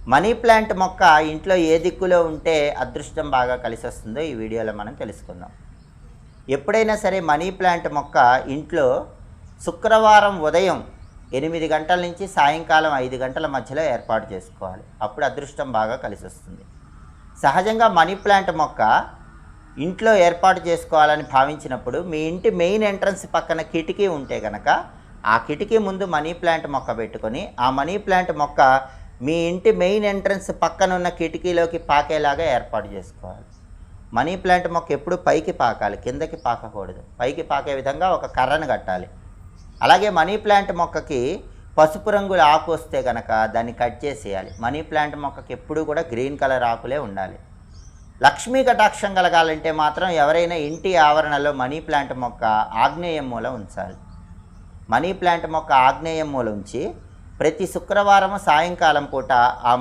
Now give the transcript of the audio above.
Money plant మొక్క ఇంట్లో ఏ దిక్కులో ఉంటే అదృష్టం బాగా కలిసి వస్తుందో ఈ వీడియోలో మనం తెలుసుకుందాం. ఎప్పుడైనా సరే మనీ ప్లాంట్ మొక్క ఇంట్లో శుక్రవారం ఉదయం 8 గంటల నుంచి సాయంకాలం 5 గంటల మధ్యలో ఏర్పాటు చేసుకోవాలి. అప్పుడు అదృష్టం బాగా కలిసి వస్తుంది. సహజంగా మనీ ప్లాంట్ మొక్క ఇంట్లో ఏర్పాటు చేసుకోవాలని భావించినప్పుడు మీ ఇంటి మెయిన్ ఎంట్రన్స్ పక్కన కిటికీ ఉంటే కనుక ఆ కిటికీ ముందు మనీ ప్లాంట్ మొక్క పెట్టుకొని ఆ మనీ ప్లాంట్ మొక్క మీ ఇంటి మెయిన్ ఎంట్రన్స్ పక్కన ఉన్న కిటికీలోకి పాకేలాగా ఏర్పాటు చేసుకోవాలి. మనీ ప్లాంట్ మొక్క ఎప్పుడు పైకి పాకాలి, కిందకి పాకకూడదు. పైకి పాకే విధంగా ఒక కర్రను కట్టాలి. అలాగే మనీ ప్లాంట్ మొక్కకి పసుపు రంగుల ఆకు వస్తే కనుక దాన్ని కట్ చేసేయాలి. మనీ ప్లాంట్ మొక్కకి ఎప్పుడు కూడా గ్రీన్ కలర్ ఆకులే ఉండాలి. లక్ష్మీ కటాక్షం కలగాలంటే మాత్రం ఎవరైనా ఇంటి ఆవరణలో మనీ ప్లాంట్ మొక్క ఆగ్నేయం మూల ఉంచాలి. మనీ ప్లాంట్ మొక్క ఆగ్నేయం మూల ఉంచి ప్రతి శుక్రవారం సాయంకాలం పూట ఆ